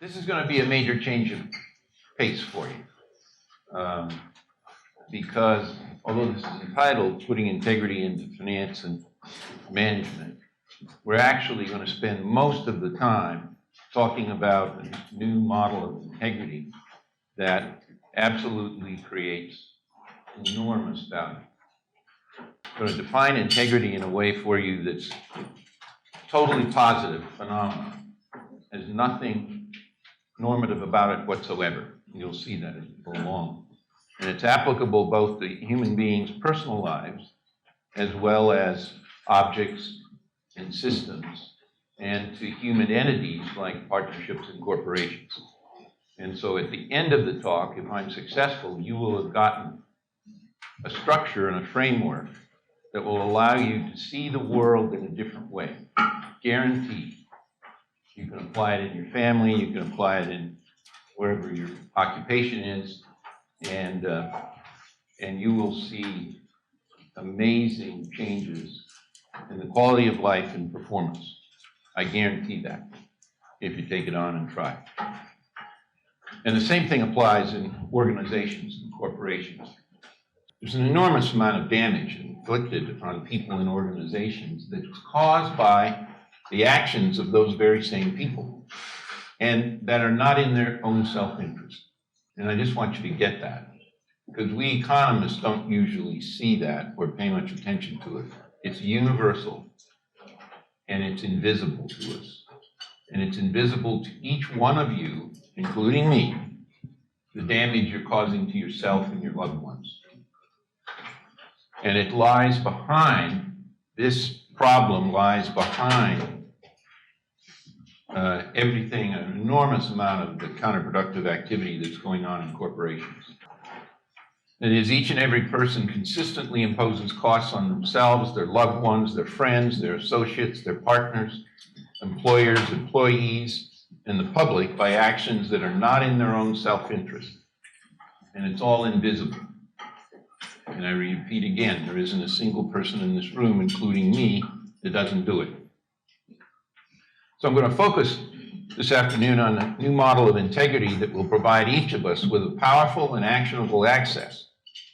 This is going to be a major change of pace for you. Because although this is entitled Putting Integrity into Finance and Management, we're actually going to spend most of the time talking about a new model of integrity that absolutely creates enormous value. I'm going to define integrity in a way for you that's totally positive phenomenon. There's nothing normative about it whatsoever. You'll see that as you go along. And it's applicable both to human beings' personal lives as well as objects and systems and to human entities like partnerships and corporations. And so at the end of the talk, if I'm successful, you will have gotten a structure and a framework that will allow you to see the world in a different way. Guaranteed. You can apply it in your family, you can apply it in wherever your occupation is, and you will see amazing changes in the quality of life and performance. I guarantee that, if you take it on and try. And the same thing applies in organizations and corporations. There's an enormous amount of damage inflicted on people and organizations that's caused by the actions of those very same people and that are not in their own self-interest. And I just want you to get that, because we economists don't usually see that or pay much attention to it. It's universal and it's invisible to us. And it's invisible to each one of you, including me, the damage you're causing to yourself and your loved ones. And it lies behind, this problem lies behind everything, an enormous amount of the counterproductive activity that's going on in corporations. That is, each and every person consistently imposes costs on themselves, their loved ones, their friends, their associates, their partners, employers, employees, and the public by actions that are not in their own self-interest. And it's all invisible. And I repeat again, there isn't a single person in this room, including me, that doesn't do it. So I'm going to focus this afternoon on a new model of integrity that will provide each of us with a powerful and actionable access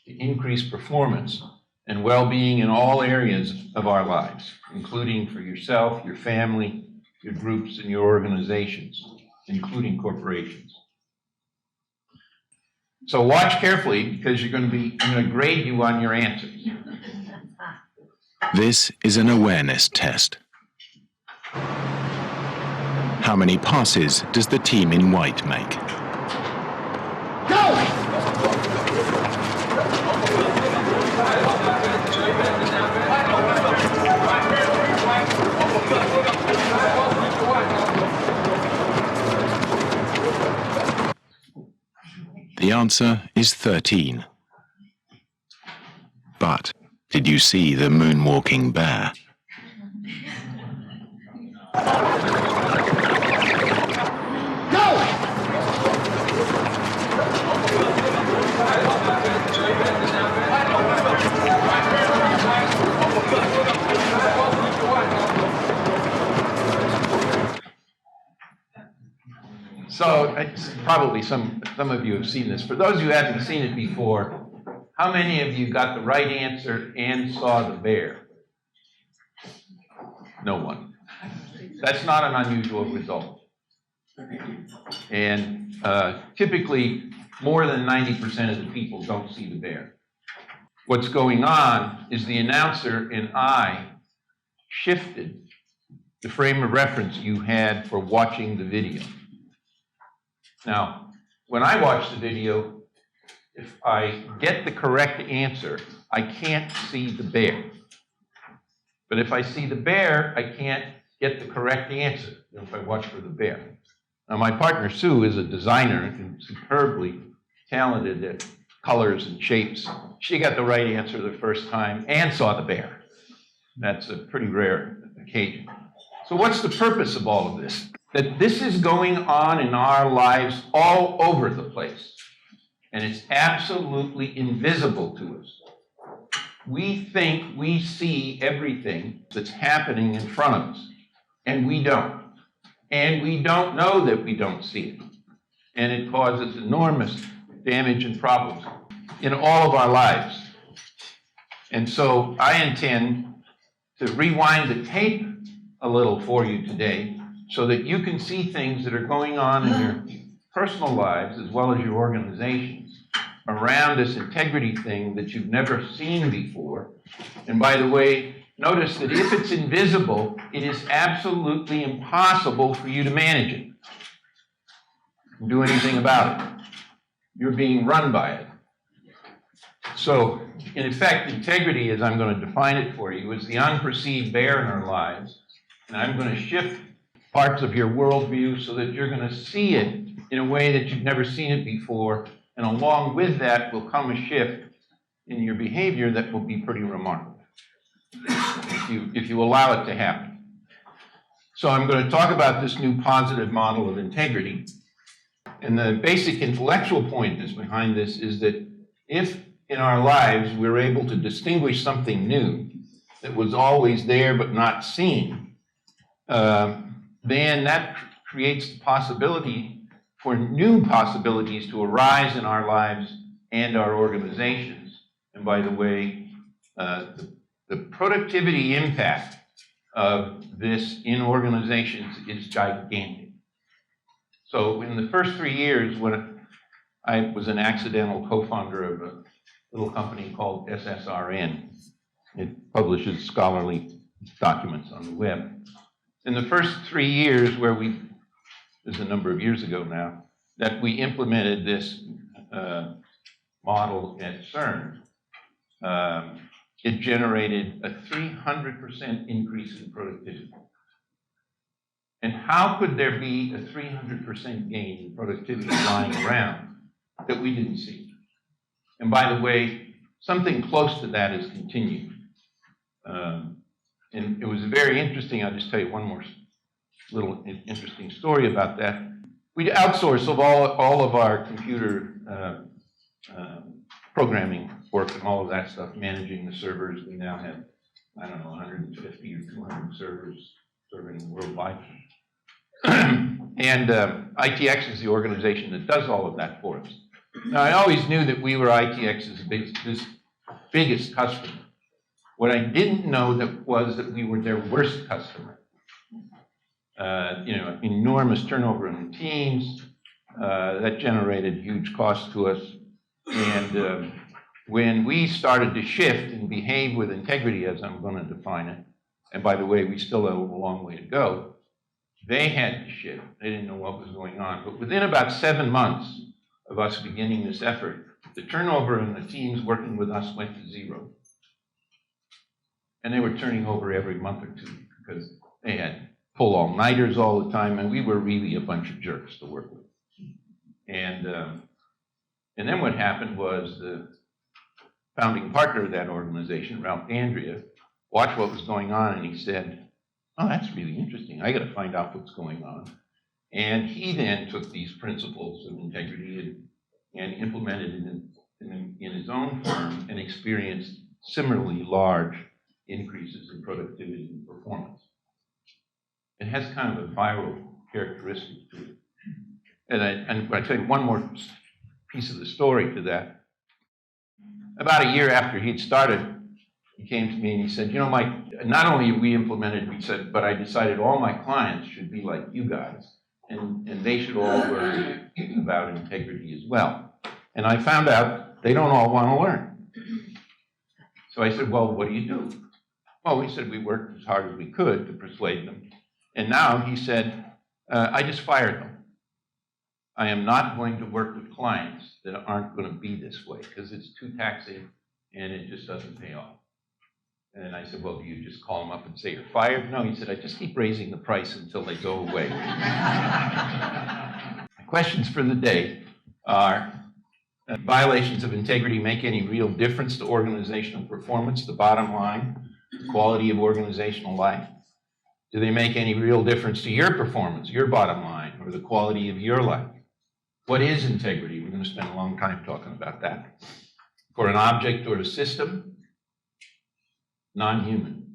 to increase performance and well-being in all areas of our lives, including for yourself, your family, your groups, and your organizations, including corporations. So watch carefully, because I'm going to grade you on your answers. This is an awareness test. How many passes does the team in white make? Go! The answer is 13. But did you see the moonwalking bear? So probably some of you have seen this. For those who haven't seen it before, how many of you got the right answer and saw the bear? No one. That's not an unusual result. And typically, more than 90% of the people don't see the bear. What's going on is the announcer and I shifted the frame of reference you had for watching the video. Now, when I watch the video, if I get the correct answer, I can't see the bear. But if I see the bear, I can't get the correct answer if I watch for the bear. Now, my partner, Sue, is a designer and superbly talented at colors and shapes. She got the right answer the first time and saw the bear. That's a pretty rare occasion. So what's the purpose of all of this? That this is going on in our lives all over the place. And it's absolutely invisible to us. We think we see everything that's happening in front of us, and we don't. And we don't know that we don't see it. And it causes enormous damage and problems in all of our lives. And so I intend to rewind the tape a little for you today so that you can see things that are going on in your personal lives as well as your organizations around this integrity thing that you've never seen before. And by the way, notice that if it's invisible, it is absolutely impossible for you to manage it and do anything about it. You're being run by it. So, in effect, integrity, as I'm going to define it for you, is the unperceived bear in our lives. And I'm going to shift parts of your worldview so that you're going to see it in a way that you've never seen it before. And along with that will come a shift in your behavior that will be pretty remarkable if you allow it to happen. So I'm going to talk about this new positive model of integrity. And the basic intellectual point that's behind this is that if in our lives we're able to distinguish something new that was always there but not seen, then that creates the possibility for new possibilities to arise in our lives and our organizations. And by the way, the productivity impact of this in organizations is gigantic. So in the first 3 years, when I was an accidental co-founder of a little company called SSRN, it publishes scholarly documents on the web. In the first 3 years this is a number of years ago now, that we implemented this model at CERN, it generated a 300% increase in productivity. And how could there be a 300% gain in productivity lying around that we didn't see? And by the way, something close to that has continued. And it was very interesting. I'll just tell you one more little interesting story about that. We outsource all of our computer programming work and all of that stuff, managing the servers. We now have, 150 or 200 servers serving worldwide. And ITX is the organization that does all of that for us. Now, I always knew that we were ITX's biggest customer. What I didn't know was that we were their worst customer. Enormous turnover in the teams. That generated huge costs to us. And when we started to shift and behave with integrity, as I'm going to define it, and by the way, we still have a long way to go, they had to shift. They didn't know what was going on. But within about 7 months of us beginning this effort, the turnover in the teams working with us went to 0. And they were turning over every month or two because they had pull all-nighters all the time, and we were really a bunch of jerks to work with. And then what happened was the founding partner of that organization, Ralph Andrea, watched what was going on, and he said, "Oh, that's really interesting. I got to find out what's going on." And he then took these principles of integrity and implemented it in his own firm and experienced similarly large increases in productivity and performance. It has kind of a viral characteristic to it. And I tell you one more piece of the story to that. About a year after he'd started, he came to me and he said, Mike, not only have we implemented, but I decided all my clients should be like you guys, and they should all learn about integrity as well. And I found out they don't all want to learn. So I said, well, what do you do? Well, he said we worked as hard as we could to persuade them. And now he said, I just fired them. I am not going to work with clients that aren't going to be this way because it's too taxing and it just doesn't pay off. And I said, well, do you just call them up and say you're fired? No, he said, I just keep raising the price until they go away. Questions for the day are, violations of integrity make any real difference to organizational performance, the bottom line, the quality of organizational life? Do they make any real difference to your performance, your bottom line, or the quality of your life? What is integrity? We're going to spend a long time talking about that. For an object or a system, non-human.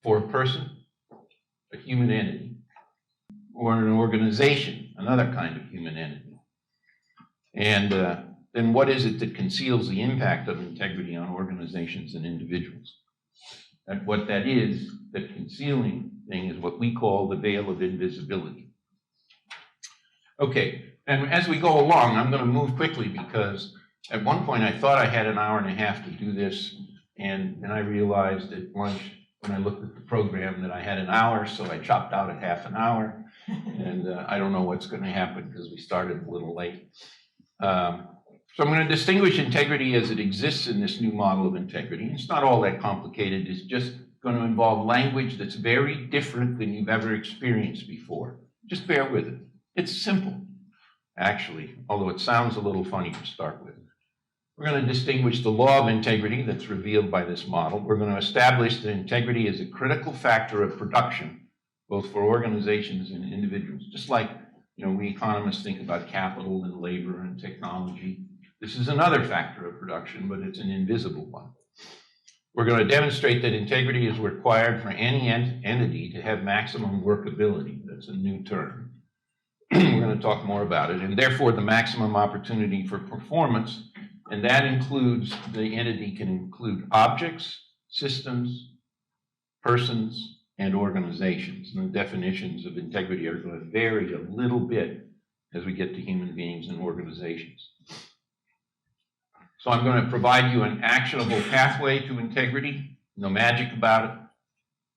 For a person, a human entity. or an organization, another kind of human entity? And then what is it that conceals the impact of integrity on organizations and individuals? And what that is, that concealing thing, is what we call the veil of invisibility. Okay, and as we go along, I'm going to move quickly because at one point I thought I had an hour and a half to do this, and then I realized at lunch when I looked at the program that I had an hour, so I chopped out at half an hour, and I don't know what's going to happen because we started a little late. So I'm going to distinguish integrity as it exists in this new model of integrity. It's not all that complicated. It's just going to involve language that's very different than you've ever experienced before. Just bear with it. It's simple, actually, although it sounds a little funny to start with. We're going to distinguish the law of integrity that's revealed by this model. We're going to establish that integrity is a critical factor of production, both for organizations and individuals. Just like, we economists think about capital and labor and technology. This is another factor of production, but it's an invisible one. We're going to demonstrate that integrity is required for any entity to have maximum workability. That's a new term. We're going to talk more about it. And therefore, the maximum opportunity for performance, and that includes, the entity can include objects, systems, persons, and organizations. And the definitions of integrity are going to vary a little bit as we get to human beings and organizations. So I'm going to provide you an actionable pathway to integrity. No magic about it.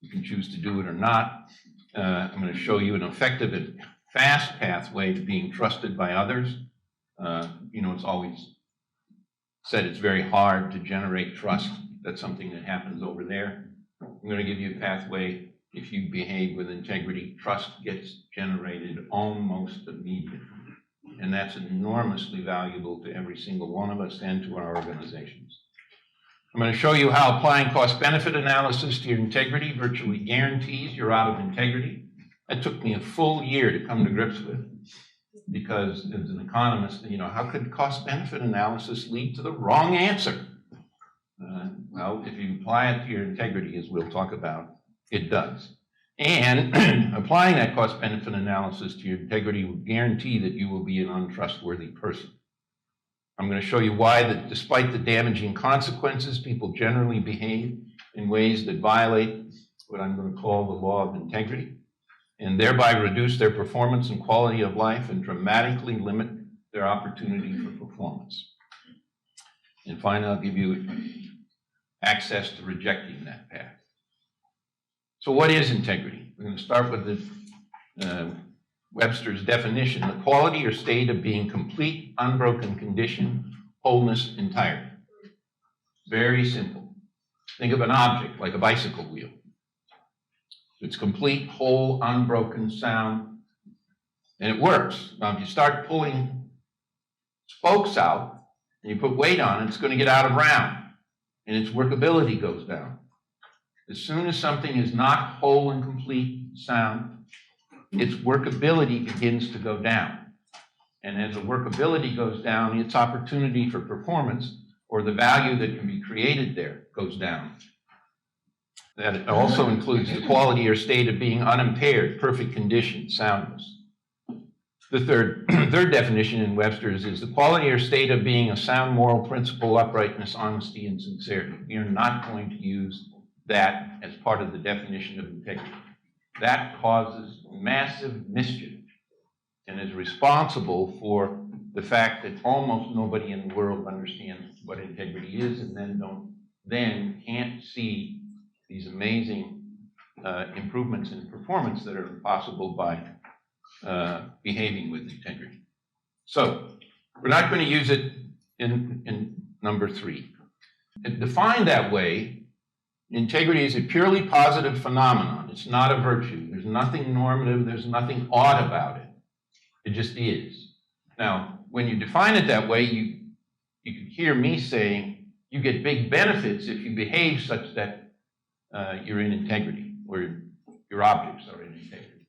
You can choose to do it or not. I'm going to show you an effective and fast pathway to being trusted by others. It's always said it's very hard to generate trust. That's something that happens over there. I'm going to give you a pathway. If you behave with integrity, trust gets generated almost immediately. And that's enormously valuable to every single one of us and to our organizations. I'm going to show you how applying cost-benefit analysis to your integrity virtually guarantees you're out of integrity. That took me a full year to come to grips with, because as an economist, how could cost-benefit analysis lead to the wrong answer? Well, if you apply it to your integrity, as we'll talk about, it does. And applying that cost-benefit analysis to your integrity will guarantee that you will be an untrustworthy person. I'm going to show you why that despite the damaging consequences, people generally behave in ways that violate what I'm going to call the law of integrity, and thereby reduce their performance and quality of life and dramatically limit their opportunity for performance. And finally, I'll give you access to rejecting that path. So what is integrity? We're going to start with the Webster's definition: the quality or state of being complete, unbroken condition, wholeness, entirety. Very simple. Think of an object like a bicycle wheel. It's complete, whole, unbroken, sound, and it works. Now, if you start pulling spokes out and you put weight on it, it's going to get out of round, and its workability goes down. As soon as something is not whole and complete, sound, its workability begins to go down. And as the workability goes down, its opportunity for performance, or the value that can be created there, goes down. That also includes the quality or state of being unimpaired, perfect condition, soundness. The third definition in Webster's is the quality or state of being a sound moral principle, uprightness, honesty, and sincerity. We are not going to use that as part of the definition of integrity. That causes massive mischief and is responsible for the fact that almost nobody in the world understands what integrity is, and then can't see these amazing improvements in performance that are possible by behaving with integrity. So we're not going to use it in number 3. Defined that way, integrity is a purely positive phenomenon. It's not a virtue. There's nothing normative. There's nothing odd about it. It just is. Now, when you define it that way, you could hear me saying you get big benefits if you behave such that you're in integrity, or your objects are in integrity.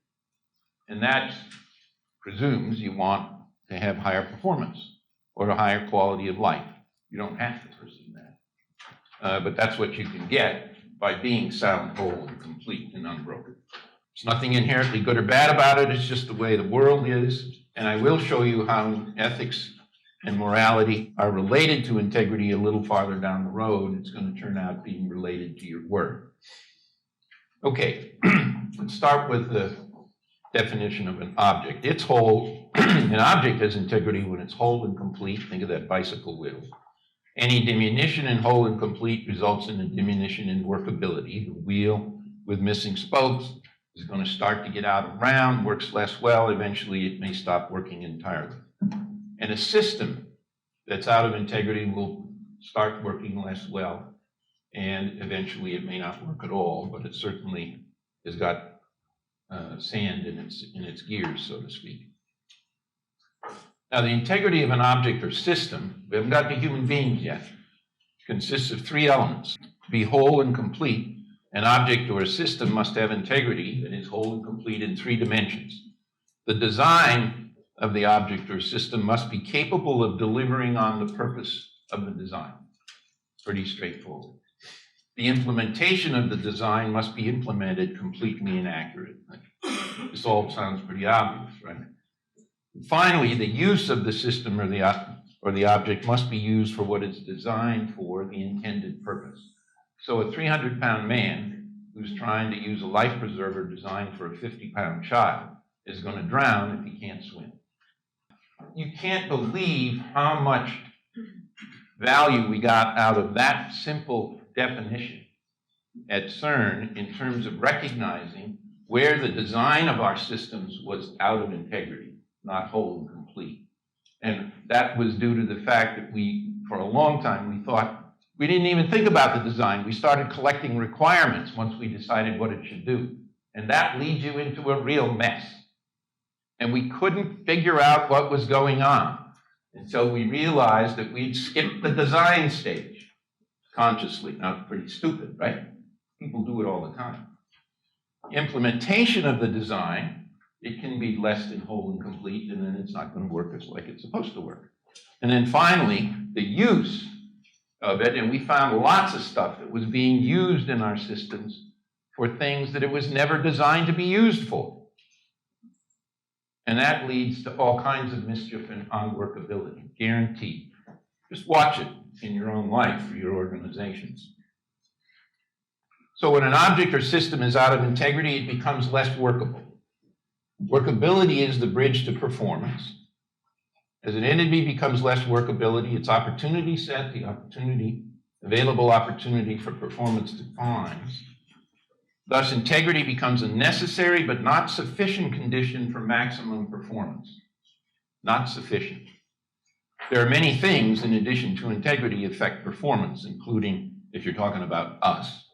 And that presumes you want to have higher performance or a higher quality of life. You don't have to presume that. But that's what you can get by being sound, whole, and complete, and unbroken. There's nothing inherently good or bad about it. It's just the way the world is. And I will show you how ethics and morality are related to integrity a little farther down the road. It's going to turn out being related to your work. Okay, let's start with the definition of an object. It's whole. An object has integrity when it's whole and complete. Think of that bicycle wheel. Any diminution in whole and complete results in a diminution in workability. The wheel with missing spokes is going to start to get out of round, works less well. Eventually, it may stop working entirely. And a system that's out of integrity will start working less well, and eventually it may not work at all, but it certainly has got sand in its gears, so to speak. Now, the integrity of an object or system, we haven't got to human beings yet, consists of three elements. To be whole and complete, an object or a system must have integrity that is whole and complete in three dimensions. The design of the object or system must be capable of delivering on the purpose of the design. Pretty straightforward. The implementation of the design must be implemented completely and accurately. This all sounds pretty obvious, right? And finally, the use of the system or the object must be used for what it's designed for, the intended purpose. So a 300-pound man who's trying to use a life preserver designed for a 50-pound child is going to drown if he can't swim. You can't believe how much value we got out of that simple definition at CERN in terms of recognizing where the design of our systems was out of integrity, not whole and complete. And that was due to the fact that for a long time, we thought, we didn't even think about the design. We started collecting requirements once we decided what it should do. And that leads you into a real mess. And we couldn't figure out what was going on until we realized that we'd skipped the design stage consciously. Now, it's pretty stupid, right? People do it all the time. Implementation of the design, it can be less than whole and complete, and then it's not going to work like it's supposed to work. And then finally, the use of it, and we found lots of stuff that was being used in our systems for things that it was never designed to be used for. And that leads to all kinds of mischief and unworkability, guaranteed. Just watch it in your own life or your organizations. So when an object or system is out of integrity, it becomes less workable. Workability is the bridge to performance. As an entity becomes less workability, its opportunity set, available opportunity for performance declines. Thus, integrity becomes a necessary but not sufficient condition for maximum performance. Not sufficient. There are many things in addition to integrity affect performance, including, if you're talking about us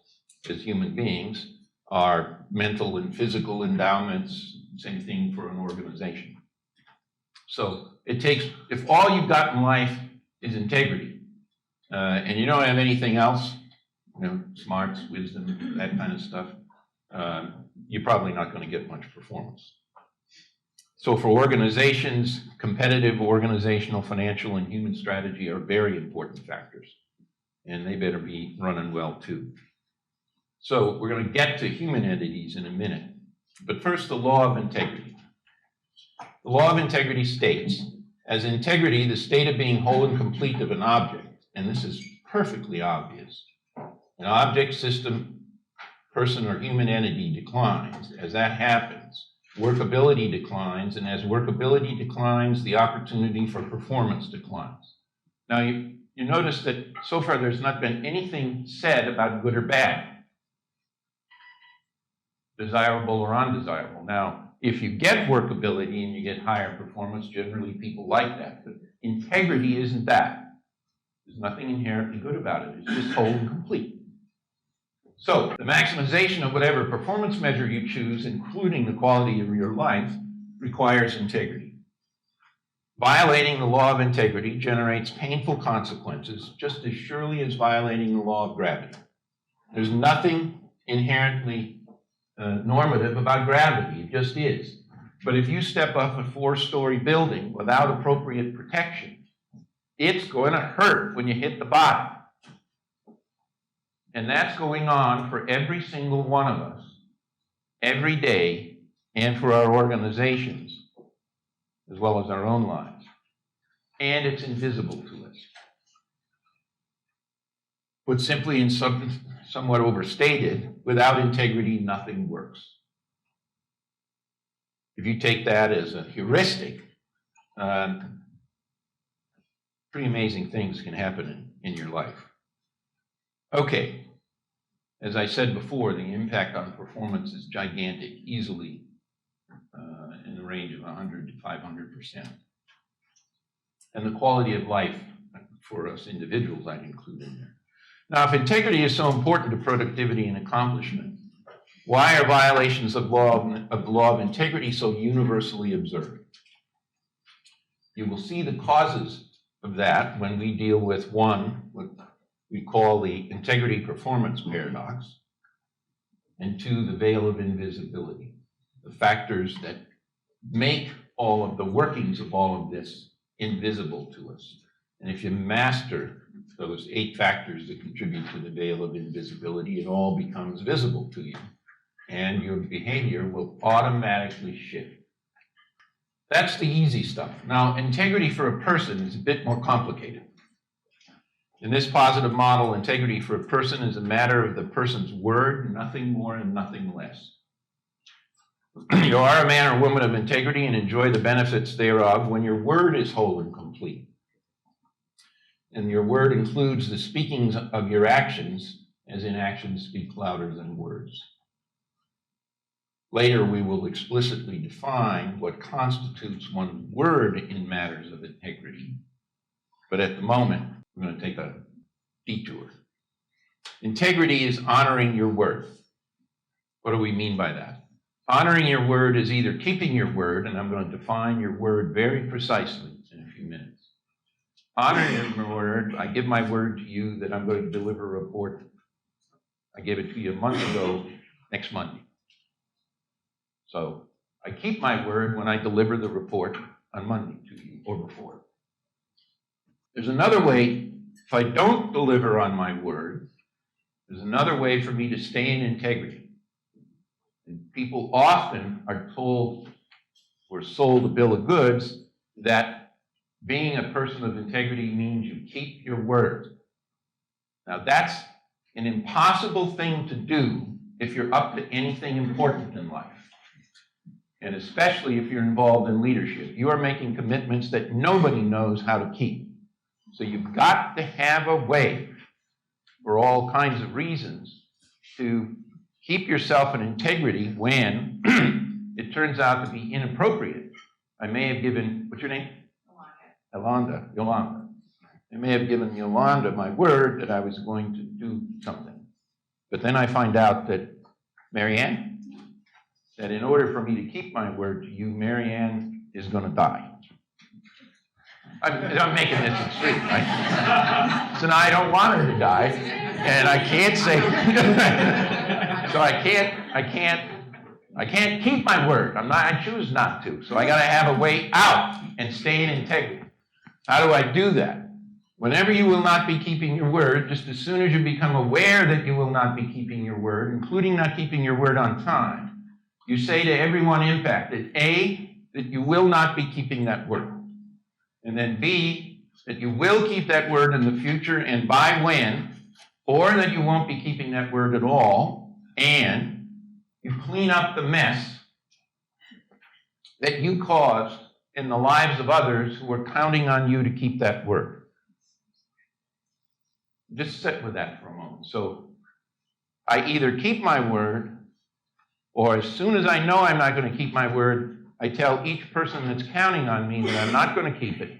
as human beings, our mental and physical endowments, same thing for an organization. So it takes, if all you've got in life is integrity, and you don't have anything else, smarts, wisdom, that kind of stuff, you're probably not going to get much performance. So for organizations, competitive, organizational, financial, and human strategy are very important factors, and they better be running well too. So we're going to get to human entities in a minute, but first the law of integrity. The law of integrity states, as integrity, the state of being whole and complete of an object, and this is perfectly obvious, an object, system, person, or human entity declines. As that happens, workability declines, and as workability declines, the opportunity for performance declines. Now, you notice that so far there's not been anything said about good or bad, desirable or undesirable. Now, if you get workability and you get higher performance, generally people like that, but integrity isn't that. There's nothing inherently good about it. It's just whole and complete. So the maximization of whatever performance measure you choose, including the quality of your life, requires integrity. Violating the law of integrity generates painful consequences just as surely as violating the law of gravity. There's nothing inherently normative about gravity. It just is. But if you step off a 4-story building without appropriate protection, it's going to hurt when you hit the bottom. And that's going on for every single one of us every day and for our organizations, as well as our own lives. And it's invisible to us. Put simply and somewhat overstated, without integrity, nothing works. If you take that as a heuristic, pretty amazing things can happen in your life. Okay, as I said before, the impact on performance is gigantic, easily in the range of 100 to 500%. And the quality of life for us individuals I'd include in there. Now, if integrity is so important to productivity and accomplishment, why are violations of the law of integrity so universally observed? You will see the causes of that when we deal with one, what we call the integrity performance paradox, and two, the veil of invisibility, the factors that make all of the workings of all of this invisible to us. And if you master those 8 factors that contribute to the veil of invisibility, it all becomes visible to you, and your behavior will automatically shift. That's the easy stuff. Now, integrity for a person is a bit more complicated. In this positive model, integrity for a person is a matter of the person's word, nothing more and nothing less. You are a man or woman of integrity and enjoy the benefits thereof when your word is whole and complete. And your word includes the speakings of your actions, as in actions speak louder than words. Later, we will explicitly define what constitutes one's word in matters of integrity. But at the moment, we're going to take a detour. Integrity is honoring your word. What do we mean by that? Honoring your word is either keeping your word, and I'm going to define your word very precisely in a few minutes. Honoring your word, I give my word to you that I'm going to deliver a report. I gave it to you a month ago, next Monday. So I keep my word when I deliver the report on Monday to you or before. There's another way, if I don't deliver on my word, there's another way for me to stay in integrity. And people often are told or sold a bill of goods that being a person of integrity means you keep your word. Now that's an impossible thing to do if you're up to anything important in life. And especially if you're involved in leadership. You are making commitments that nobody knows how to keep. So you've got to have a way, for all kinds of reasons, to keep yourself in integrity when it turns out to be inappropriate. I may have given, what's your name? Yolanda. I may have given Yolanda my word that I was going to do something. But then I find out that, Marianne, that in order for me to keep my word to you, Marianne is going to die. I'm making this extreme, right? So now I don't want her to die, and I can't say, so I can't keep my word. I choose not to. So I got to have a way out and stay in integrity. How do I do that? Whenever you will not be keeping your word, just as soon as you become aware that you will not be keeping your word, including not keeping your word on time, you say to everyone impacted, A, that you will not be keeping that word. And then B, that you will keep that word in the future and by when, or that you won't be keeping that word at all, and you clean up the mess that you caused in the lives of others who were counting on you to keep that word. Just sit with that for a moment. So I either keep my word, or as soon as I know I'm not going to keep my word, I tell each person that's counting on me that I'm not going to keep it.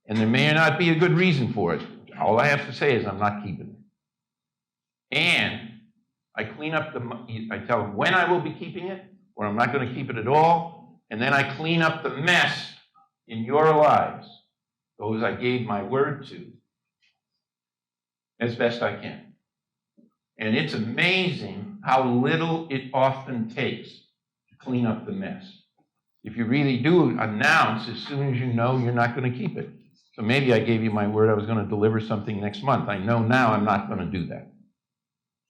And there may not be a good reason for it. All I have to say is I'm not keeping it. And I clean up I tell them when I will be keeping it, or I'm not going to keep it at all. And then I clean up the mess in your lives, those I gave my word to, as best I can. And it's amazing how little it often takes to clean up the mess. If you really do announce as soon as you know you're not going to keep it. So maybe I gave you my word I was going to deliver something next month. I know now I'm not going to do that.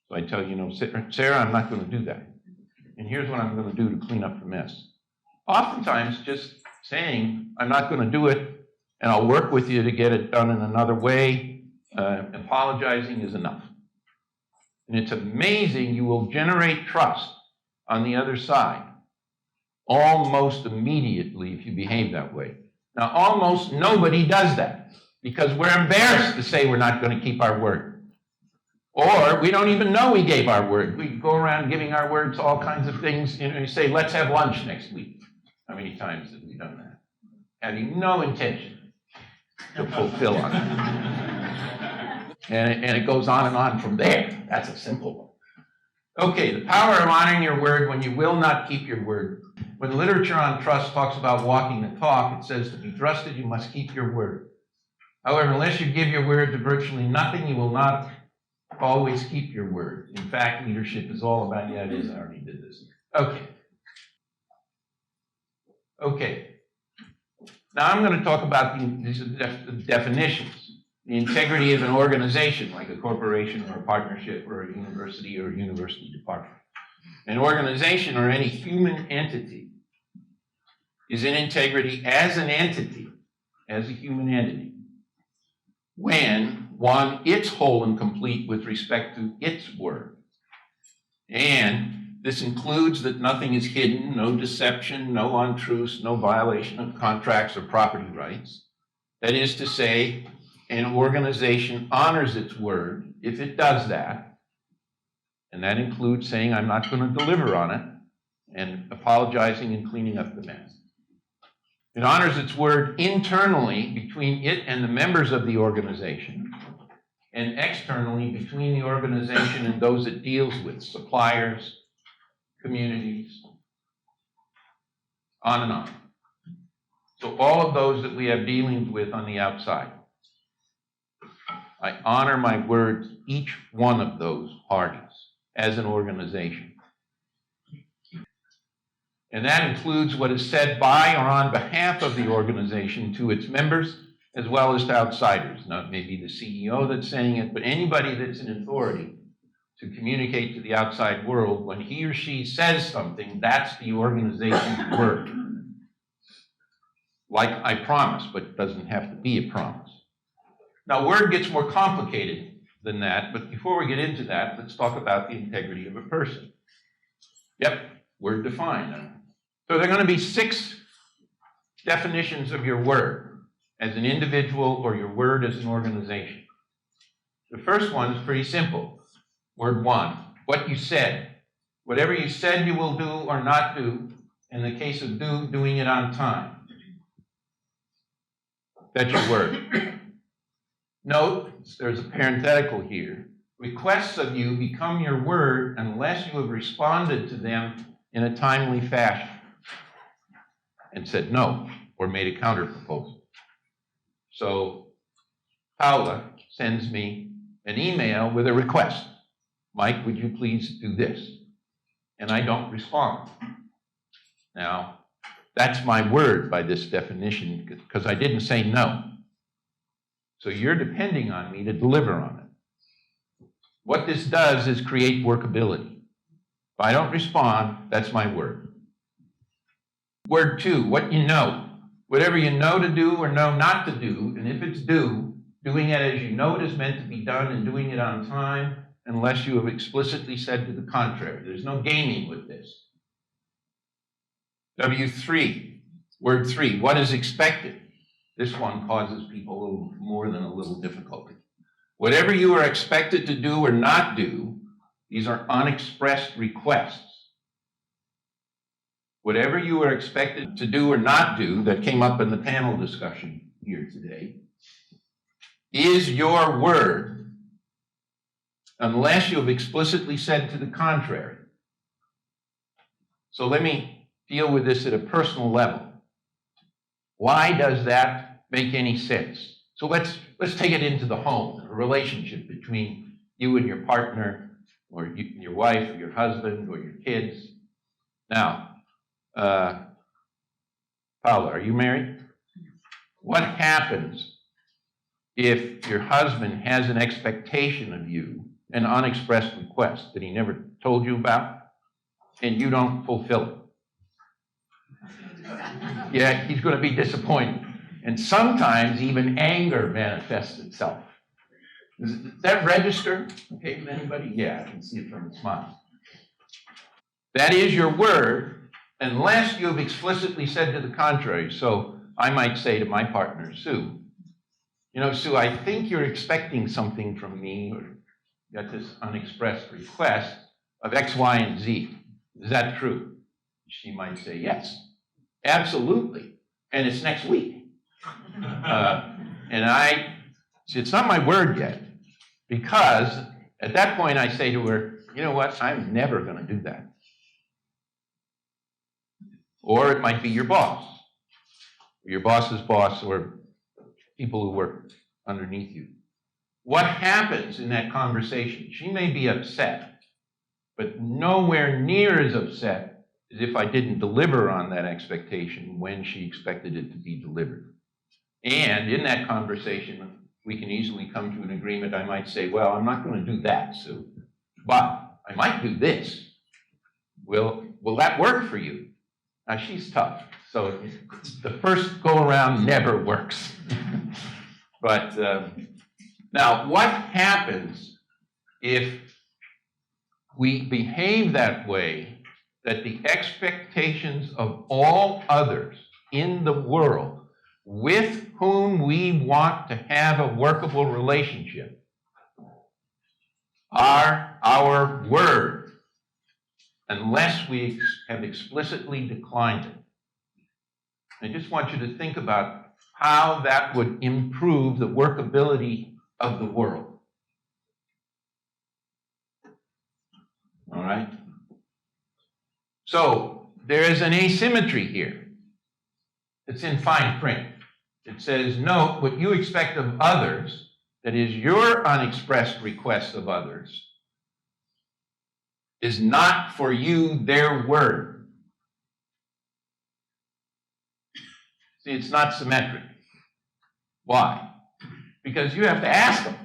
So I tell you, Sarah, I'm not going to do that. and here's what I'm going to do to clean up the mess. Oftentimes, just saying, I'm not going to do it, and I'll work with you to get it done in another way, apologizing is enough. And it's amazing, you will generate trust on the other side almost immediately if you behave that way. Now, almost nobody does that because we're embarrassed to say we're not going to keep our word. Or we don't even know we gave our word. We go around giving our words all kinds of things. You say, let's have lunch next week. How many times have we done that? Having no intention to fulfill on that. And it goes on and on from there. That's a simple one. Okay, the power of honoring your word when you will not keep your word. When literature on trust talks about walking the talk, it says to be trusted, you must keep your word. However, unless you give your word to virtually nothing, you will not always keep your word. In fact, leadership is all about, yeah, it is, I already did this. Okay. Now I'm going to talk about these definitions. The integrity of an organization, like a corporation or a partnership or a university department. An organization or any human entity is in integrity as an entity, as a human entity, when, one, it's whole and complete with respect to its word. And this includes that nothing is hidden, no deception, no untruths, no violation of contracts or property rights. That is to say, an organization honors its word if it does that, and that includes saying, I'm not going to deliver on it, and apologizing and cleaning up the mess. It honors its word internally between it and the members of the organization, and externally between the organization and those it deals with, suppliers, communities, on and on. So all of those that we have dealings with on the outside. I honor my word to each one of those parties as an organization. And that includes what is said by or on behalf of the organization to its members, as well as to outsiders. Now, it may be the CEO that's saying it, but anybody that's in authority to communicate to the outside world, when he or she says something, that's the organization's word. Like I promise, but it doesn't have to be a promise. Now, word gets more complicated than that, but before we get into that, let's talk about the integrity of a person. Yep, word defined. So there are going to be 6 definitions of your word as an individual or your word as an organization. The first one is pretty simple. Word 1, what you said. Whatever you said you will do or not do, in the case of doing it on time. That's your word. Note, there's a parenthetical here. Requests of you become your word unless you have responded to them in a timely fashion and said no or made a counter proposal. So Paula sends me an email with a request. Mike, would you please do this? And I don't respond. Now, that's my word by this definition because I didn't say no. So you're depending on me to deliver on it. What this does is create workability. If I don't respond, that's my word. Word 2, what you know. Whatever you know to do or know not to do, and if it's doing it as you know it is meant to be done and doing it on time, unless you have explicitly said to the contrary. There's no gaming with this. W3, word 3, what is expected? This one causes people a little more than a little difficulty. Whatever you are expected to do or not do, these are unexpressed requests. Whatever you are expected to do or not do, that came up in the panel discussion here today, is your word unless you have explicitly said to the contrary. So let me deal with this at a personal level. Why does that make any sense? So let's take it into the home, a relationship between you and your partner, or your wife, or your husband, or your kids. Now, Paula, are you married? What happens if your husband has an expectation of you, an unexpressed request that he never told you about, and you don't fulfill it. Yeah, he's going to be disappointed. And sometimes even anger manifests itself. Does that register? Okay, with anybody? Yeah, I can see it from the smile. That is your word, unless you have explicitly said to the contrary. So I might say to my partner, Sue, you know, Sue, I think you're expecting something from me, or you got this unexpressed request of X, Y, and Z. Is that true? She might say, yes, absolutely. And it's next week. It's not my word yet, because at that point I say to her, you know what, I'm never going to do that. Or it might be your boss, or your boss's boss, or people who work underneath you. What happens in that conversation? She may be upset, but nowhere near as upset as if I didn't deliver on that expectation when she expected it to be delivered. And in that conversation, we can easily come to an agreement. I might say, well, I'm not going to do that, Sue, but I might do this. Will that work for you? Now, she's tough, so the first go-around never works. But now, what happens if we behave that way, that the expectations of all others in the world with whom we want to have a workable relationship are our word, unless we have explicitly declined it? I just want you to think about how that would improve the workability of the world. All right? So there is an asymmetry here. It's in fine print. It says, note what you expect of others, that is your unexpressed request of others, is not for you their word. See, it's not symmetric. Why? Because you have to ask them.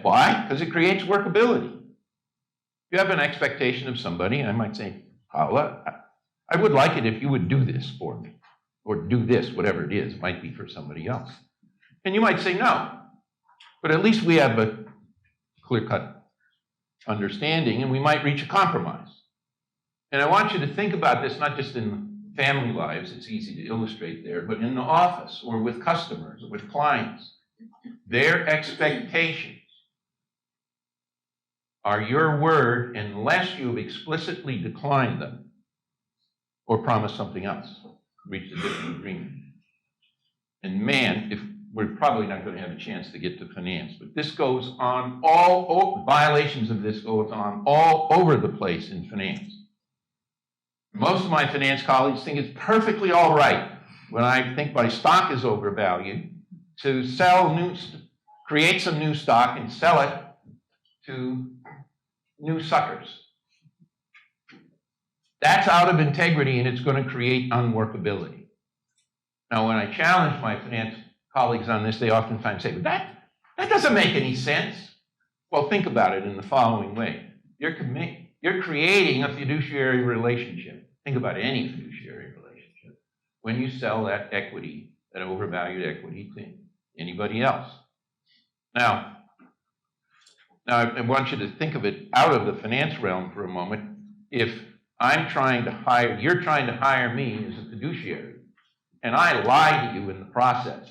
Why? Because it creates workability. If you have an expectation of somebody, I might say, Paula, I would like it if you would do this for me, or do this, whatever it is. It might be for somebody else. And you might say no, but at least we have a clear-cut understanding, and we might reach a compromise. And I want you to think about this not just in family lives, it's easy to illustrate there, but in the office, or with customers, or with clients. Their expectations are your word unless you've explicitly declined them or promised something else, reached a different agreement. And man, we're probably not going to have a chance to get to finance, but this goes on violations of this goes on all over the place in finance. Most of my finance colleagues think it's perfectly all right when I think my stock is overvalued to create some new stock and sell it to new suckers. That's out of integrity, and it's going to create unworkability. Now, when I challenge my finance colleagues on this, they oftentimes say, but that doesn't make any sense. Well, think about it in the following way. You're creating a fiduciary relationship. Think about any fiduciary relationship when you sell that equity, that overvalued equity, to anybody else. Now, I want you to think of it out of the finance realm for a moment. If you're trying to hire me as a fiduciary, and I lie to you in the process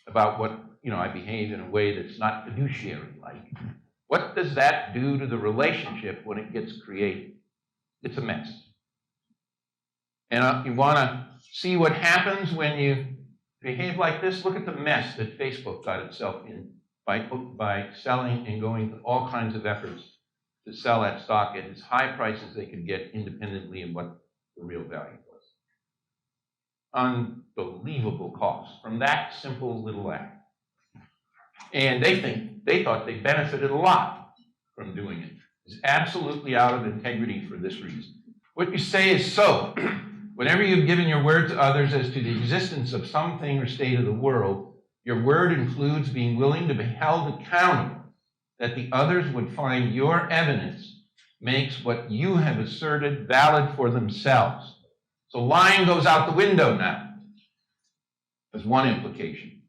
about what, I behave in a way that's not fiduciary-like, what does that do to the relationship when it gets created? It's a mess. And you want to see what happens when you behave like this? Look at the mess that Facebook got itself in by selling and going to all kinds of efforts to sell that stock at as high prices they could get independently of what the real value was. Unbelievable cost from that simple little act. And they thought they benefited a lot from doing it. It's absolutely out of integrity for this reason. What you say is so. Whenever you've given your word to others as to the existence of something or state of the world, your word includes being willing to be held accountable, that the others would find your evidence makes what you have asserted valid for themselves. So lying goes out the window now. That's one implication.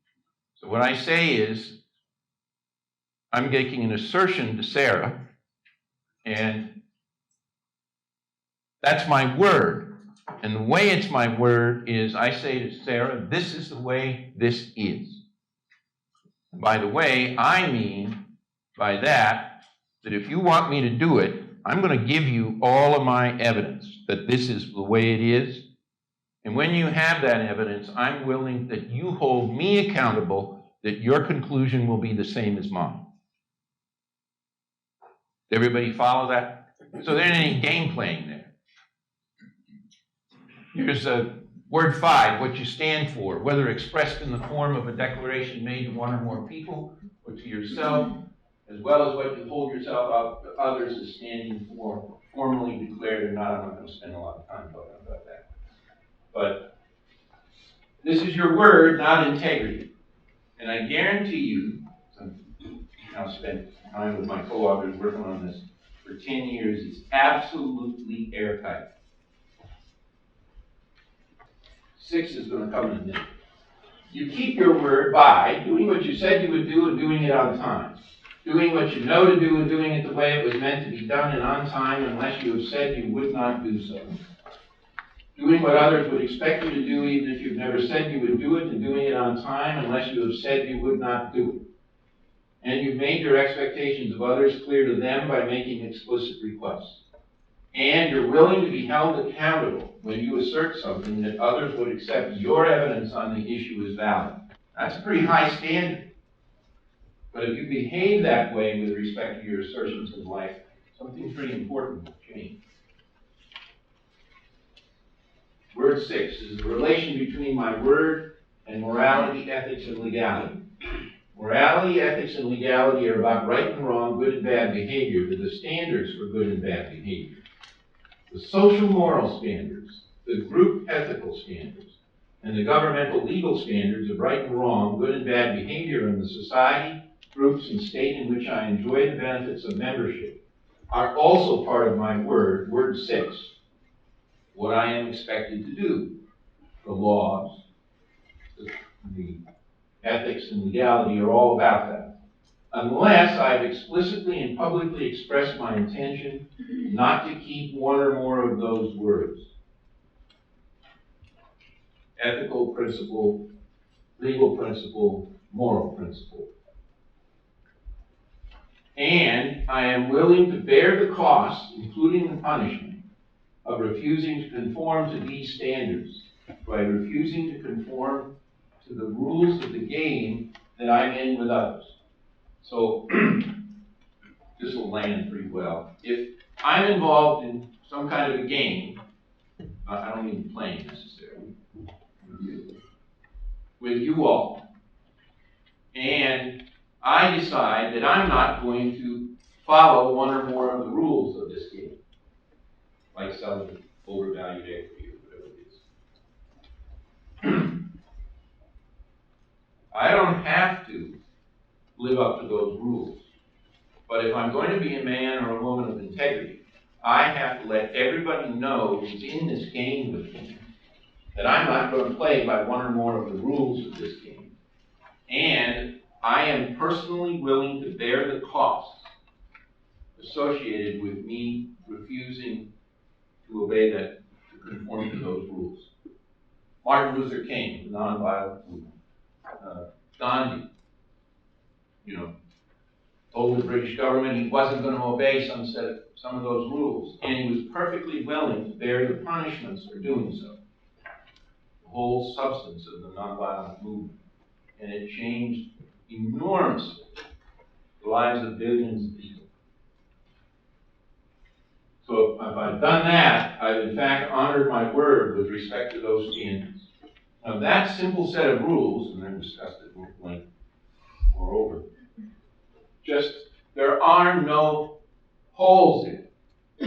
So what I say is, I'm making an assertion to Sarah, and that's my word. And the way it's my word is I say to Sarah, this is the way this is. And by the way, I mean by that if you want me to do it, I'm going to give you all of my evidence that this is the way it is. And when you have that evidence, I'm willing that you hold me accountable that your conclusion will be the same as mine. Everybody follow that? So there ain't any game playing there. Here's word 5, what you stand for, whether expressed in the form of a declaration made to one or more people or to yourself, as well as what you hold yourself out to others as standing for, formally declared or not. I'm not going to spend a lot of time talking about that. But this is your word, not integrity. And I guarantee you, I've spent time with my co-authors working on this for 10 years, it's absolutely airtight. 6 is going to come in a minute. You keep your word by doing what you said you would do and doing it on time. Doing what you know to do and doing it the way it was meant to be done and on time unless you have said you would not do so. Doing what others would expect you to do even if you've never said you would do it, and doing it on time unless you have said you would not do it. And you've made your expectations of others clear to them by making explicit requests. And you're willing to be held accountable when you assert something that others would accept your evidence on the issue as valid. That's a pretty high standard. But if you behave that way with respect to your assertions in life, something pretty important will change. Word 6 is the relation between my word and morality, ethics, and legality. Morality, ethics, and legality are about right and wrong, good and bad behavior. They're the standards for good and bad behavior. The social moral standards, the group ethical standards, and the governmental legal standards of right and wrong, good and bad behavior in the society, groups, and state in which I enjoy the benefits of membership are also part of my word, word 6, what I am expected to do. The laws, the ethics, and legality are all about that. Unless I've explicitly and publicly expressed my intention not to keep one or more of those words. Ethical principle, legal principle, moral principle. And I am willing to bear the cost, including the punishment, of refusing to conform to these standards by refusing to conform to the rules of the game that I'm in with others. So this will land pretty well. If I'm involved in some kind of a game, I don't mean playing necessarily, with you all, and I decide that I'm not going to follow one or more of the rules of this game, like selling overvalued equity or whatever it is. I don't have to live up to those rules. But if I'm going to be a man or a woman of integrity, I have to let everybody know who's in this game with me that I'm not going to play by one or more of the rules of this game. And I am personally willing to bear the costs associated with me refusing to obey that, to conform to those rules. Martin Luther King, the nonviolent movement. Gandhi, told the British government he wasn't going to obey some of those rules, and he was perfectly willing to bear the punishments for doing so. The whole substance of the nonviolent movement. And it changed enormously the lives of billions of people. So if I've done that, I've in fact honored my word with respect to those standards. Now that simple set of rules, and they're discussed at length, moreover, there are no holes in it. I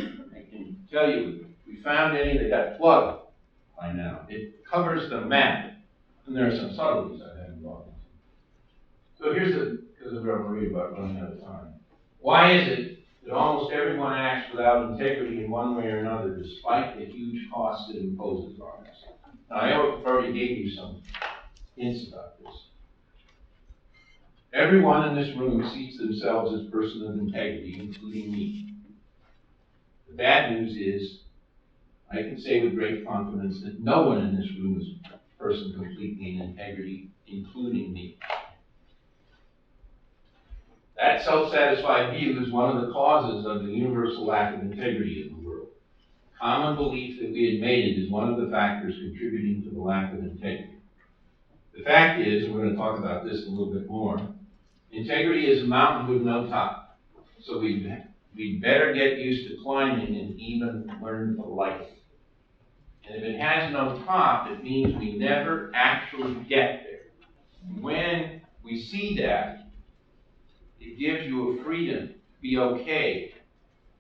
can tell you, if we found any that got plugged by now. It covers the map, and there are some subtleties I've had involved in. So here's because I'm worried about running out of time. Why is it that almost everyone acts without integrity in one way or another, despite the huge costs it imposes on us. Now, I already gave you some hints about this. Everyone in this room sees themselves as persons of integrity, including me. The bad news is, I can say with great confidence that no one in this room is a person completely in integrity, including me. That self-satisfied view is one of the causes of the universal lack of integrity in the world. Common belief that we had made it is one of the factors contributing to the lack of integrity. The fact is, and we're going to talk about this a little bit more, integrity is a mountain with no top. So we'd better get used to climbing and even learn to like it. And if it has no top, it means we never actually get there. When we see that, it gives you a freedom to be okay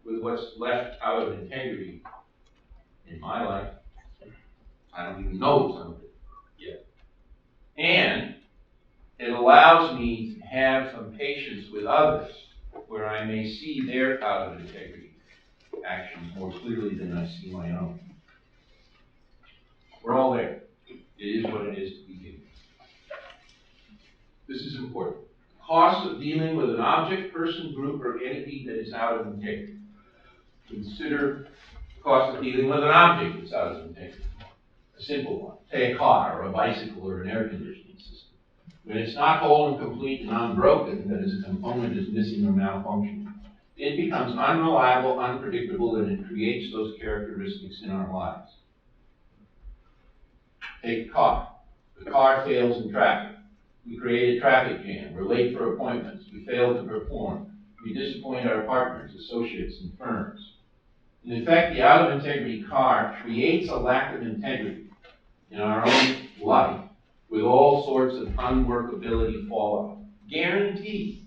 with what's left out of integrity in my life. I don't even know some of it yet. And it allows me to have some patience with others where I may see their out of integrity actions more clearly than I see my own. We're all there. It is what it is to begin. This is important. The cost of dealing with an object, person, group, or entity that is out of integrity. Consider the cost of dealing with an object that's out of integrity. A simple one. Say a car, or a bicycle, or an air conditioning system. When it's not whole and complete and unbroken, that is, a component is missing or malfunctioning, it becomes unreliable, unpredictable, and it creates those characteristics in our lives. Take a car. The car fails in traffic. We create a traffic jam. We're late for appointments. We fail to perform. We disappoint our partners, associates, and firms. And in fact, the out of integrity car creates a lack of integrity in our own life with all sorts of unworkability fallout. Guaranteed.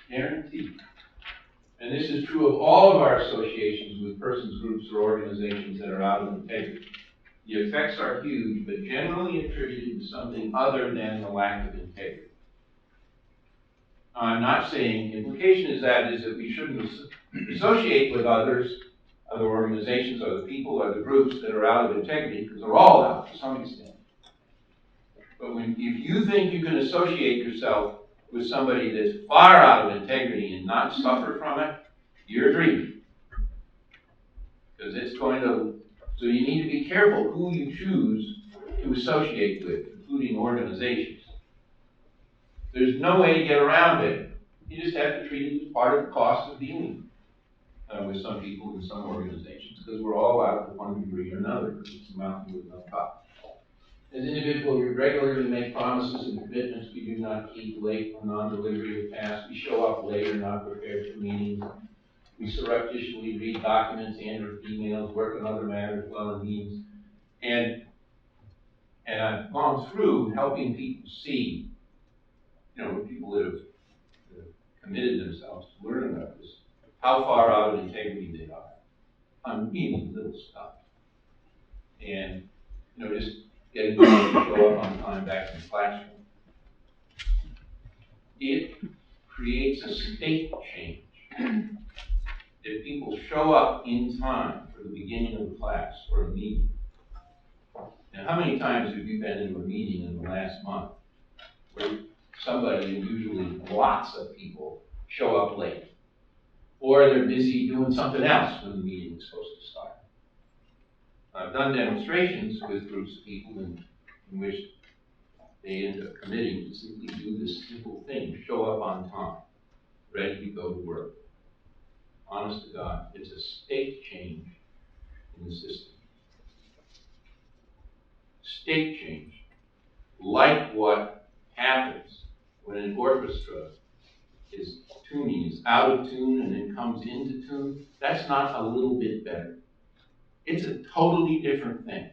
Guaranteed. And this is true of all of our associations with persons, groups, or organizations that are out of integrity. The effects are huge, but generally attributed to something other than the lack of integrity. Now, I'm not saying, implication is that we shouldn't associate with others, other organizations, other people, other groups that are out of integrity, because they're all out to some extent. But if you think you can associate yourself with somebody that's far out of integrity and not suffer from it, you're dreaming. Because it's going to, so you need to be careful who you choose to associate with, including organizations. There's no way to get around it. You just have to treat it as part of the cost of dealing with some people in some organizations, because we're all out to one degree or another, because it's a mountain with no top. As individuals, we regularly make promises and commitments we do not keep, late or non-delivery of tasks. We show up late or not prepared for meetings. We surreptitiously read documents, answer emails, work on other matters while in meetings. And I've gone through helping people see, people that have committed themselves to learn about this, how far out of integrity they are on really little stuff. And, just getting them to show up on time back in the classroom. It creates a state change. If people show up in time for the beginning of the class or a meeting. Now, how many times have you been in a meeting in the last month where somebody, and usually lots of people, show up late? Or they're busy doing something else when the meeting is supposed to start. I've done demonstrations with groups of people in which they end up committing to simply do this simple thing, show up on time, ready to go to work. Honest to God, it's a state change in the system. State change, like what happens when an orchestra is tuning, is out of tune and then comes into tune. That's not a little bit better. It's a totally different thing.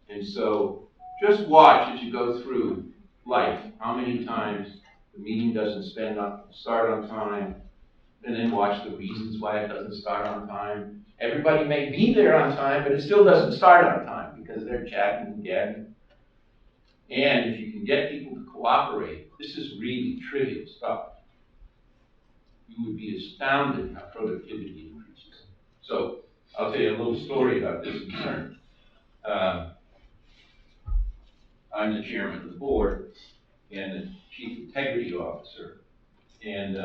And so just watch as you go through life how many times the meeting doesn't start on time, and then watch the reasons why it doesn't start on time. Everybody may be there on time, but it still doesn't start on time because they're chatting and gabbing. And if you can get people to cooperate, this is really trivial stuff. you would be astounded how productivity increases. So I'll tell you a little story about this concern. I'm the chairman of the board and the chief integrity officer, and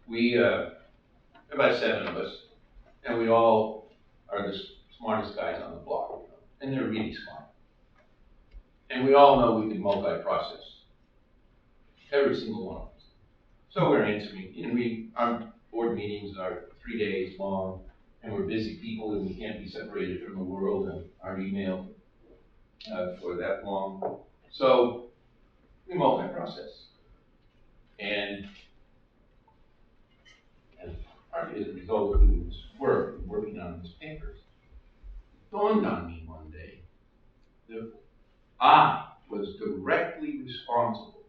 we about 7 of us, and we all are the smartest guys on the block, and they're really smart. And we all know we can multi-process, every single one of us. So we're answering, and our board meetings are 3 days long, and we're busy people, and we can't be separated from the world and our email for that long. So we multi-process. And as a result of this work, working on these papers, it dawned on me one day that I was directly responsible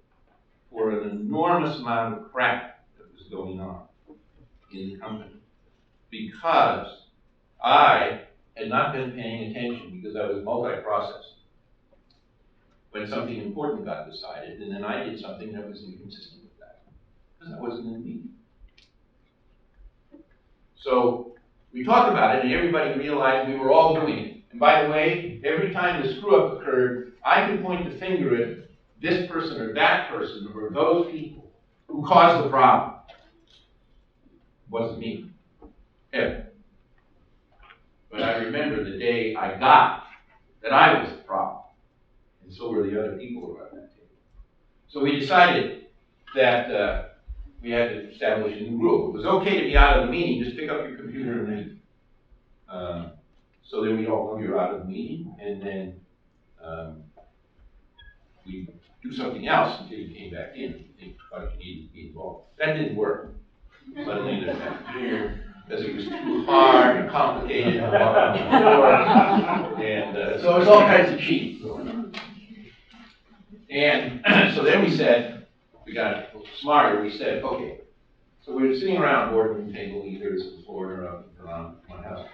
for an enormous amount of crap that was going on in the company because I had not been paying attention because I was multi-processing when something important got decided, and then I did something that was inconsistent with that because I wasn't in the meeting. So we talked about it, and everybody realized we were all doing it. And by the way, every time the screw-up occurred, I could point the finger at this person or that person or those people who caused the problem. It wasn't me, ever. But I remember the day I got that I was the problem, and so were the other people around that table. So we decided that we had to establish a new rule. It was okay to be out of the meeting, just pick up your computer and read. So then we all know you're out of the meeting, and then we do something else until you came back in. You think about you needed to be involved. That didn't work. Suddenly there's that fear because it was too hard and complicated and walk on the floor. And so there's all kinds of cheating going on. And so then we said, we got a little smarter, we said, okay, so we were sitting around a boardroom table, either as in Florida or up around my house,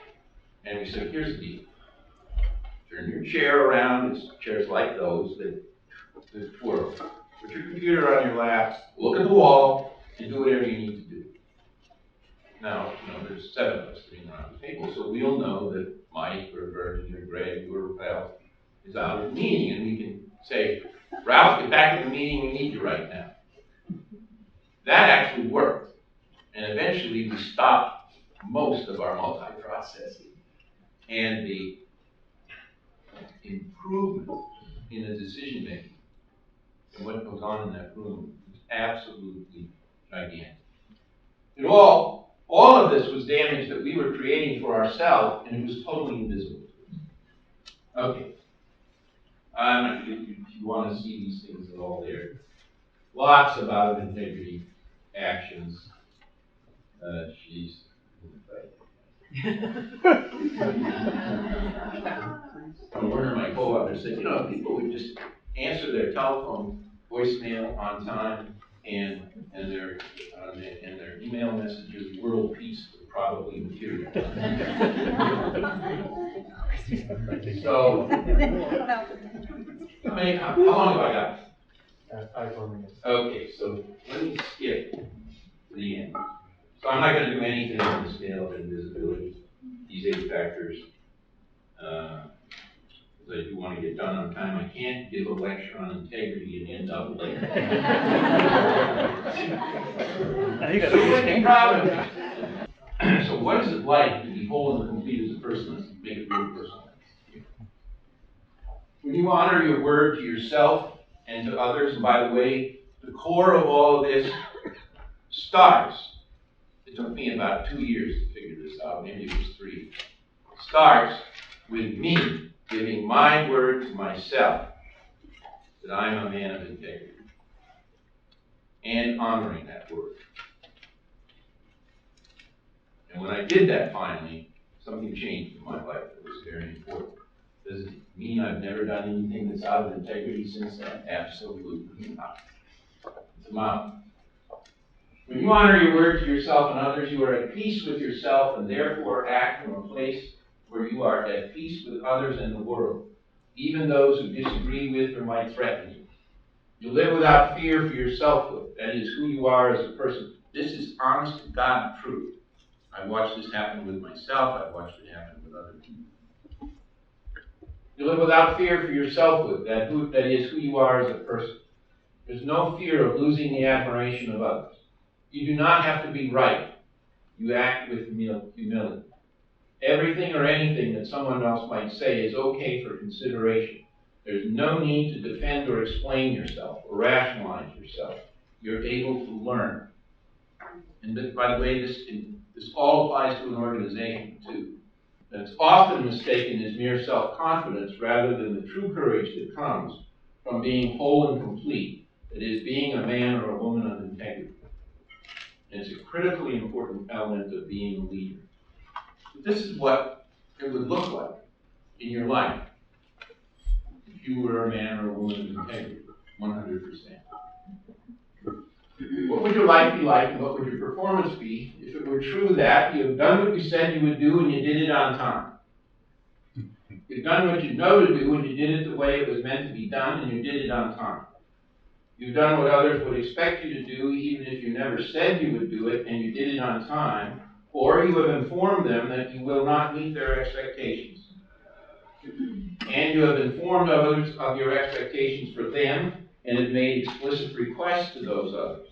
and we said, here's the deal. Turn your chair around, it's chairs like those that twirl. Put your computer on your lap, look at the wall, and do whatever you need to do. Now, there's 7 of us sitting around the table, so we'll know that Mike or Bernie or Greg or Ralph is out of the meeting, and we can say, Ralph, get back in the meeting, we need you right now. That actually worked. And eventually we stopped most of our multi-processing. And the improvement in the decision making and what goes on in that room is absolutely gigantic. And all of this was damage that we were creating for ourselves, and it was totally invisible. Okay. If you want to see these things at all there. Lots of out of integrity actions. She's I'm wearing my co-op and said, people would just answer their telephone voicemail on time and their email messages, world peace would probably materialize. So, how long have I got? 5 more minutes. Okay, so let me skip to the end. So I'm not going to do anything on the scale of invisibility, these 8 factors, because I do want to get done on time. I can't give a lecture on integrity and end up late. So you would be proud of me. So what is it like to be whole and complete as a person? Let's make it real personal. When you honor your word to yourself and to others, and by the way, the core of all of this starts. It took me about 2 years to figure this out, maybe it was 3. Starts with me giving my word to myself that I'm a man of integrity and honoring that word. And when I did that finally, something changed in my life that was very important. Does it mean I've never done anything that's out of integrity since then? Absolutely not. It's a mountain. When you honor your word to yourself and others, you are at peace with yourself and therefore act from a place where you are at peace with others and the world, even those who disagree with or might threaten you. You live without fear for your selfhood. That is who you are as a person. This is honest to God truth. I watched this happen with myself. I've watched it happen with other people. You live without fear for your selfhood. That is who you are as a person. There's no fear of losing the admiration of others. You do not have to be right. You act with humility. Everything or anything that someone else might say is okay for consideration. There's no need to defend or explain yourself or rationalize yourself. You're able to learn. And by the way, this all applies to an organization too. That's often mistaken as mere self-confidence rather than the true courage that comes from being whole and complete. That is, being a man or a woman of integrity. And it's a critically important element of being a leader. This is what it would look like in your life if you were a man or a woman of integrity, 100%. What would your life be like and what would your performance be if it were true that you have done what you said you would do and you did it on time? You've done what you know to do and you did it the way it was meant to be done and you did it on time. You've done what others would expect you to do even if you never said you would do it and you did it on time, or you have informed them that you will not meet their expectations. And you have informed others of your expectations for them and have made explicit requests to those others.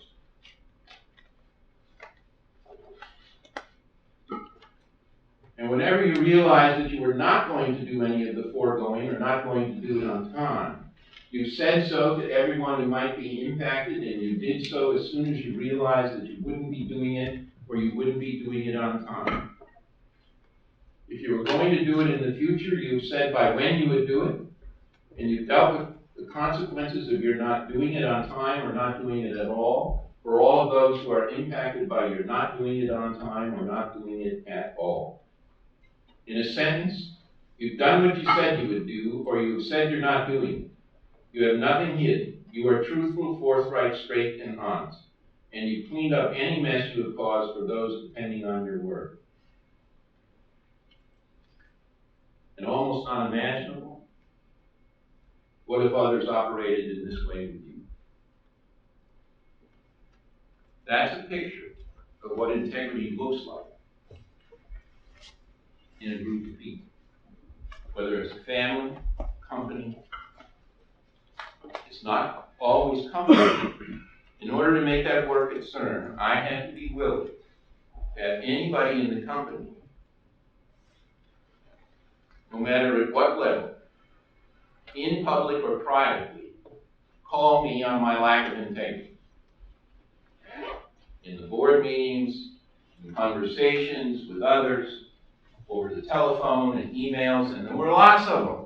And whenever you realize that you are not going to do any of the foregoing or not going to do it on time, you said so to everyone who might be impacted, and you did so as soon as you realized that you wouldn't be doing it or you wouldn't be doing it on time. If you were going to do it in the future, you've said by when you would do it, and you've dealt with the consequences of your not doing it on time or not doing it at all, for all of those who are impacted by your not doing it on time or not doing it at all. In a sentence, you've done what you said you would do, or you've said you're not doing it. You have nothing hidden. You are truthful, forthright, straight, and honest. And you've cleaned up any mess you have caused for those depending on your word. And almost unimaginable, what if others operated in this way with you? That's a picture of what integrity looks like in a group of people. Whether it's a family, company, it's not always comfortable. In order to make that work at CERN, I had to be willing to have anybody in the company, no matter at what level, in public or privately, call me on my lack of integrity. In the board meetings, in conversations with others, over the telephone and emails, and there were lots of them.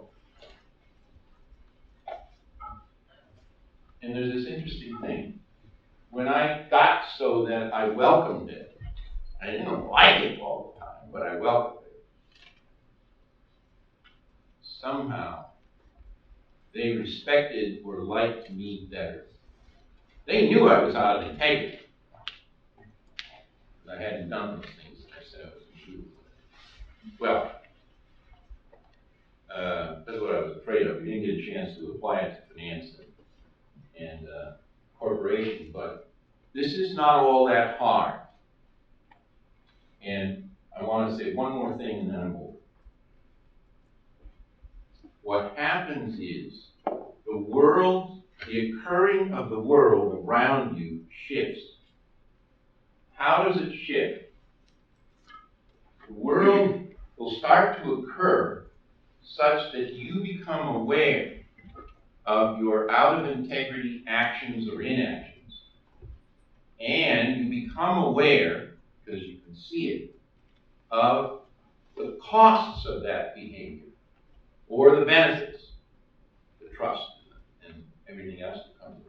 And there's this interesting thing. When I got so that I welcomed it, I didn't like it all the time, but I welcomed it. Somehow, they respected or liked me better. They knew I was out of integrity. I hadn't done those things that I said I was going to do. Well, that's what I was afraid of. We didn't get a chance to apply it to finance and corporation, but this is not all that hard. And I want to say one more thing and then I'm over. What happens is the world, the occurring of the world around you shifts. How does it shift? The world will start to occur such that you become aware of your out-of-integrity actions or inactions. And you become aware, because you can see it, of the costs of that behavior or the benefits, the trust and everything else that comes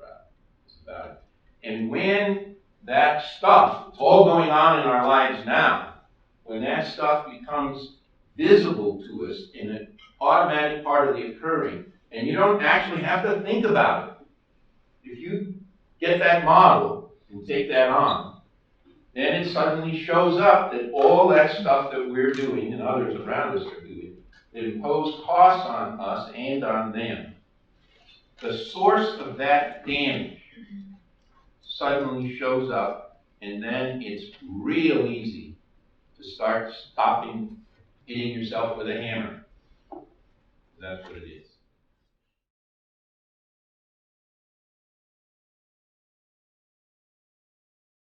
about it. And when that stuff, it's all going on in our lives now, when that stuff becomes visible to us in an automatic part of the occurring, and you don't actually have to think about it. If you get that model and take that on, then it suddenly shows up that all that stuff that we're doing and others around us are doing, that impose costs on us and on them. the source of that damage suddenly shows up, and then it's real easy to start stopping hitting yourself with a hammer. That's what it is.